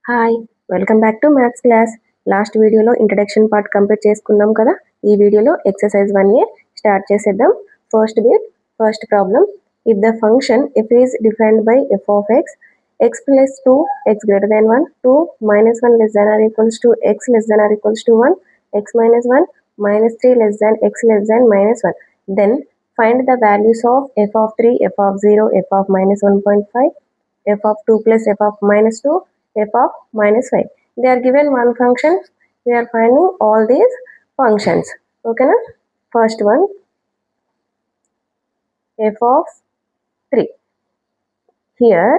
Hi, welcome back to maths class. Last వీడియోలో introduction part complete చేసుకున్నాం కదా. ఈ వీడియోలో ఎక్సర్సైజ్ 1A స్టార్ట్ చేసేద్దాం. First bit, first problem. If the function f is defined by f of x, x plus 2, x greater than 1, 2 minus 1 less than or equals to x less than or equals to 1, x minus 1, minus 3 less than x less than minus 1, then find the values of f of 3, f of 0, f of minus 1.5, f of 2 plus f of minus 2, f of minus 5. They are given one function. We are finding all these functions. Okay na? First one, f of 3. Here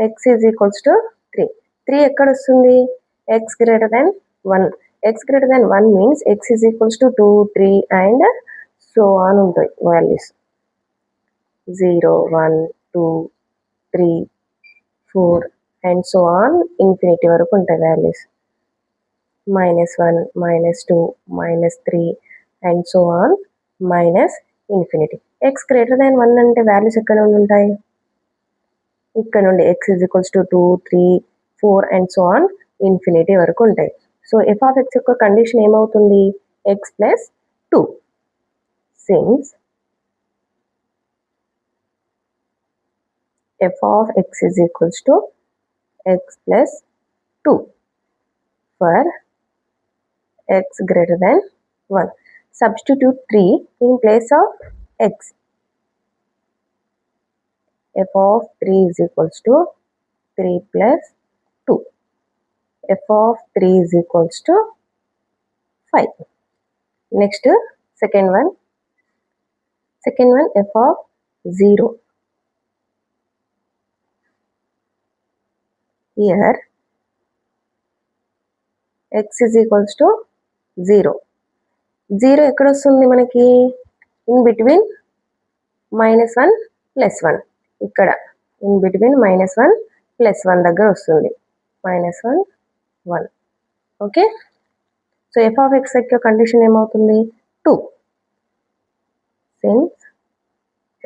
x is equals to 3. 3 ekkada vastundi? X greater than 1. X greater than 1 means x is equals to 2, 3 and so on untayi values. 0, 1, 2, 3, 4 and so on infinity వరకు ఉంటాయి values. -1, -2, -3 and so on minus infinity. X greater than 1 అంటే values ఎక్కడ నుండి ఉంటాయి? ఇక్కడ నుండి x is equals to 2, 3, 4 and so on infinity వరకు ఉంటాయి. సో ఎఫ్ ఆఫ్ ఎక్స్ యొక్క కండిషన్ ఏమవుతుంది? x plus 2. Since f of x is equals to x plus 2 for x greater than 1. Substitute 3 in place of x. F of 3 is equals to 3 plus 2. F of 3 is equals to 5. Next, second one f of 0. Here x is equals to 0. 0 ఎక్కడ వస్తుంది మనకి? In between -1 + 1. ఇక్కడ in between -1 + 1 దగ్గర వస్తుంది. -1, 1. Okay. So F of X యొక్క condition ఏమవుతుంది? 2. Since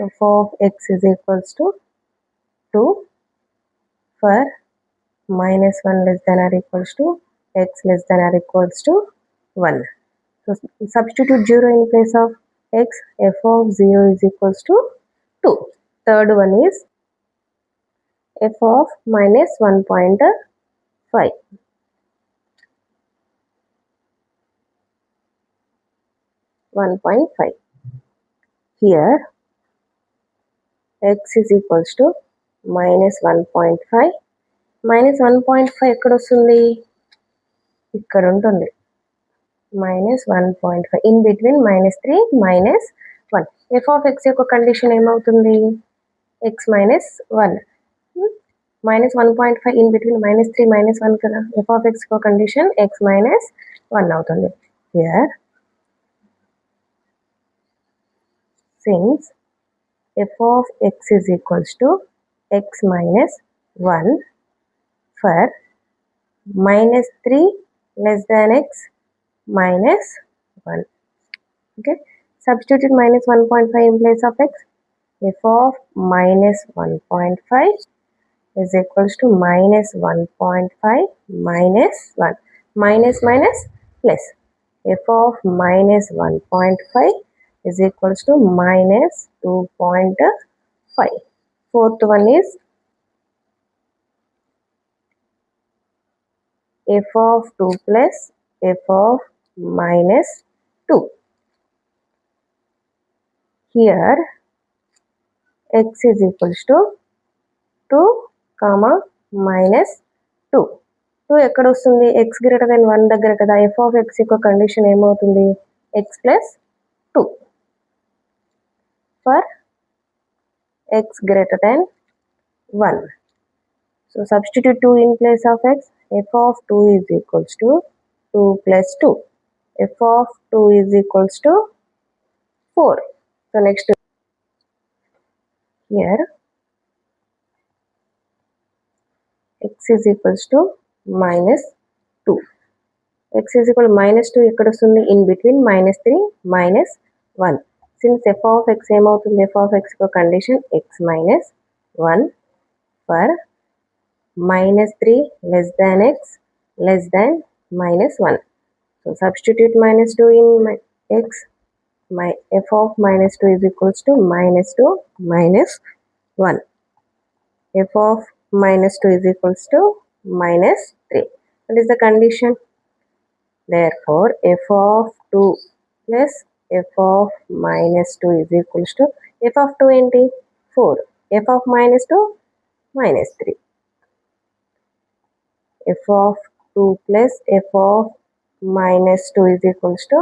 F of X is equals to 2 for -1 less than or equals to x less than or equals to 1. So substitute 0 in place of x. F of 0 is equals to 2. Third one is f of minus 1.5. Here x is equals to -1.5. -1.5 ఎక్కడ వస్తుంది? ఇక్కడ ఉంటుంది. -1.5 in between -3 -1. F of X యొక్క condition ఏమవుతుంది? x minus 1. -1.5 in between -3 -1 కదా. F of X యొక్క condition x minus 1 అవుతుంది. Here since f of x is equals to x minus 1 for -3 less than x minus 1. Okay. Substitute -1.5 in place of x. F of -1.5 is equals to -1.5 minus 1. Minus plus. F of -1.5 is equals to -2.5. Fourth one is f of 2 plus f of -2. Here x is equals to 2, -2. 2 ఎక్కడ వస్తుంది? x greater than 1 దగ్గర కదా. f of x యొక్క condition ఏమవుతుంది? x plus 2 for x greater than 1. So substitute 2 in place of x. F of 2 is equals to 2 plus 2. F of 2 is equals to 4. So next, here x is equals to -2. X is equal to -2 ఎక్కడ వస్తుంది? In between -3 -1. Since f of x ఏమవుతుంది? f of x యొక్క condition x minus 1 for minus 3 less than x less than minus 1. So substitute minus 2 in x. My f of minus 2 is equals to minus 2 minus 1. F of minus 2 is equals to minus 3. What is the condition? Therefore, f of 2 plus f of minus 2 is equals to f of 2 ఏంటి 4, f of minus 2 minus 3. f of 2 plus f of minus 2 is equals to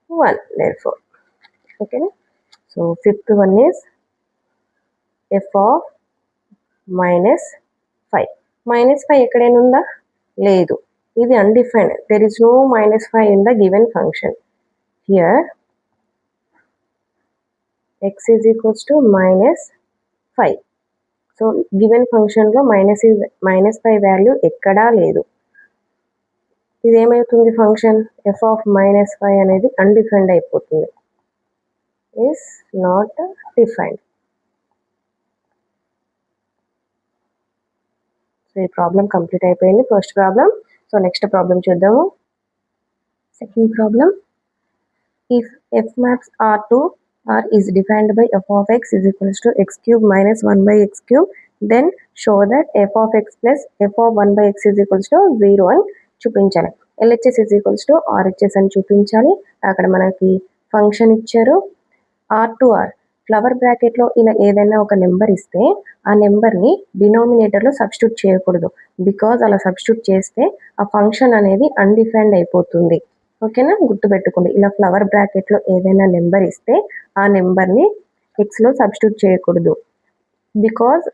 1. Therefore, okay. So fifth one is f of minus 5. Minus 5 ఎక్కడైనా ఉందా? లేదు. ఇది undefined. There is no minus 5 in the given function. Here x is equals to minus 5. So given ఫంక్షన్లో minus 5 value ఎక్కడా లేదు. ఇది ఏమవుతుంది? Function f of minus 5 అనేది అన్డిఫైన్డ్ అయిపోతుంది. Is not defined. సో ఈ ప్రాబ్లం కంప్లీట్ అయిపోయింది, first problem. So next problem చూద్దాము. Second problem, if f maps R2 R is defined by f of x is equals to x cube minus 1 by x cube, then show that f of x plus f of 1 by x is equals to 0 అని చూపించాలి. LHS is equals to RHS అని చూపించాలి. అక్కడ మనకి function ఇచ్చారు R2R. Flower బ్రాకెట్లో ఇలా ఏదైనా ఒక నెంబర్ ఇస్తే ఆ నెంబర్ని డినామినేటర్లో సబ్స్టిట్యూట్ చేయకూడదు. బికాజ్ అలా సబ్స్టిట్యూట్ చేస్తే ఆ ఫంక్షన్ అనేది అన్డిఫైన్డ్ అయిపోతుంది. ఓకేనా? గుర్తుపెట్టుకోండి, ఇలా ఫ్లవర్ బ్రాకెట్లో ఏదైనా నెంబర్ ఇస్తే ఆ నెంబర్ని ఎక్స్లో సబ్స్టిట్యూట్ చేయకూడదు. బికాజ్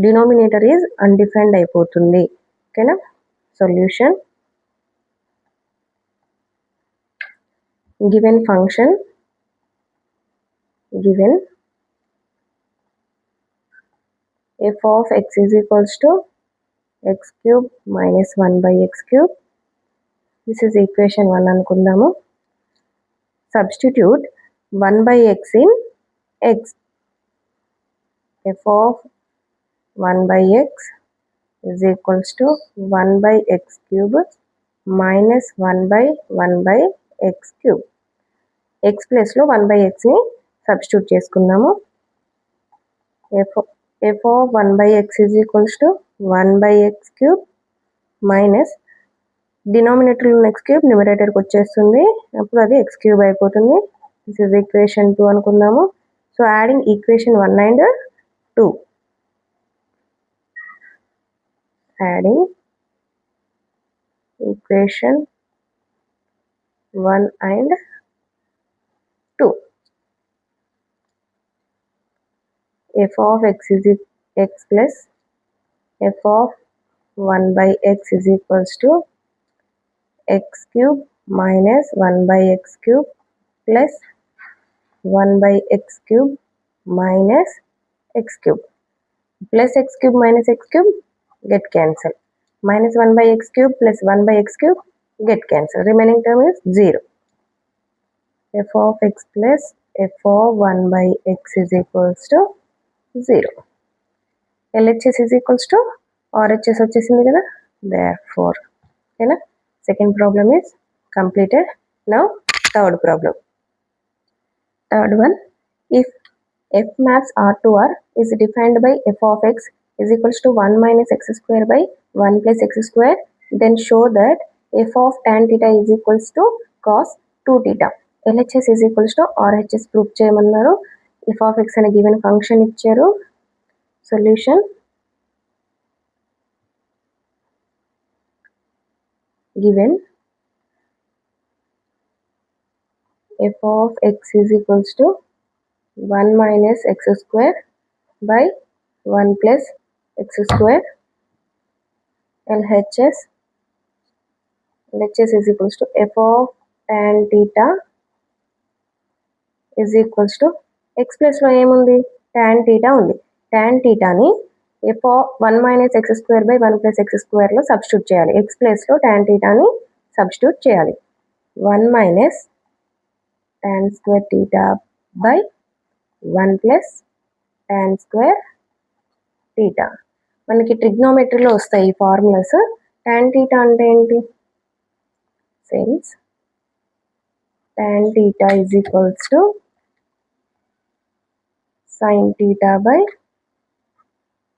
డినామినేటర్ ఈజ్ అన్డిఫైన్డ్ అయిపోతుంది. ఓకేనా? Solution, given function given f of x is equals to x cube minus 1 by x cube. This is equation 1 అనుకుందాము. Substitute 1 by x in x. f of 1 by x is equals to 1 by x cube minus 1 by 1 by x cube. x ప్లేస్లో 1 by x ని substitute చేసుకుందాము. f of 1 by x is equals to 1 by x cube minus డినామినేటర్లో x cube న్యూమరేటర్కి వచ్చేస్తుంది, అప్పుడు అది x cube అయిపోతుంది. This is equation 2 అనుకుందాము. So adding equation 1 and 2, adding equation 1 and 2. f of x is x plus f of 1 by x is equals to x cube minus 1 by x cube plus 1 by x cube minus x cube. Plus x cube minus x cube get cancelled. Minus 1 by x cube plus 1 by x cube get cancelled. Remaining term is 0. f of x plus f of 1 by x is equals to 0. LHS is equals to RHS వచ్చేసింది కదా. Therefore, ఓకేనా? Second problem is completed. Now third problem. Third one, if f maps R to R is defined by f of x is equals to 1 minus x square by 1 plus x square, then show that f of tan theta is equals to cos 2 theta. LHS is equals to RHS proof చేయమన్నారు. f of x అనే given function ఇచ్చారు. Solution, given f of x is equals to 1 minus x square by 1 plus x square. LHS is equals to f of tan theta is equals to x plus లో ఏముంది? tan theta ఉంది. tan theta ని f of 1 minus x square by 1 plus x square లో substitute చేయాలి. x place లో tan theta ని substitute చేయాలి. 1 minus tan square theta by 1 plus tan square theta. మనకి ట్రిగ్నోమెట్రీలో వస్తాయి ఈ ఫార్ములాస్. tan theta అంటే ఏంటి? Since tan theta is equals to sin theta by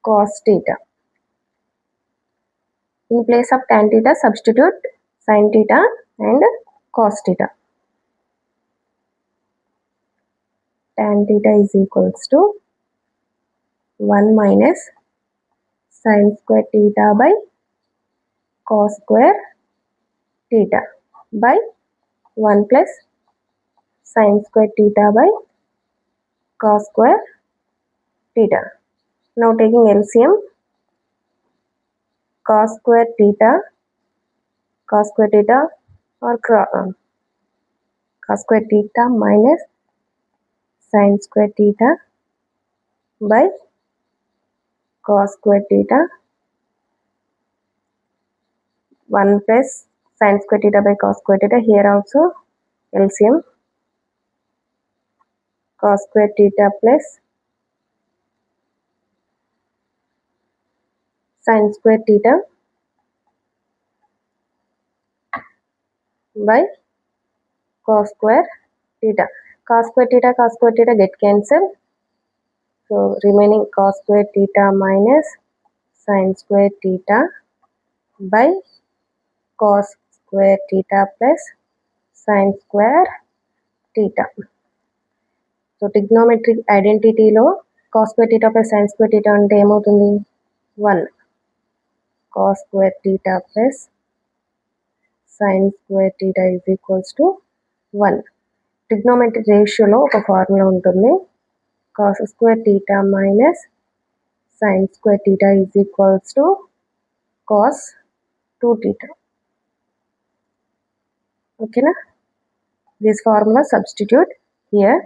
cos theta. In place of tan theta, substitute sin theta and cos theta. Tan theta is equals to 1 minus sin square theta by cos square theta by 1 plus sin square theta by cos square theta. Now taking LCM, cos square theta or cos square theta minus sin square theta by cos square theta 1 plus sin square theta by cos square theta. Here also LCM, cos square theta plus sin square theta by cos square theta. Cos square theta get cancelled. So remaining cos square theta minus sin square theta by cos square theta plus sin square theta. So trigonometric identity లో cos square theta plus sin square theta అంటే ఏమవుతుంది? 1 cos square theta plus sin square theta is equals to 1. Trigonometric రేషియోలో ఒక formula ఉంటుంది. cos square theta minus sin square theta is equals to cos 2 theta. Okay na? This formula substitute here,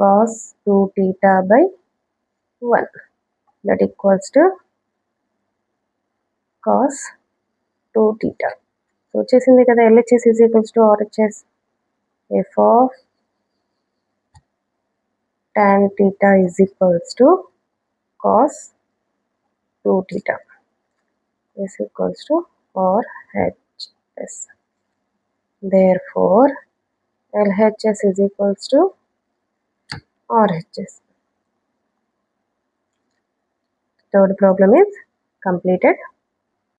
cos 2 theta by 1, that equals to cos 2 theta. So వచ్చేసింది కదా, LHS is equals to RHS. F of tan theta is equals to cos 2 theta is equals to RHS. Therefore LHS is equals to RHS. Third problem is completed.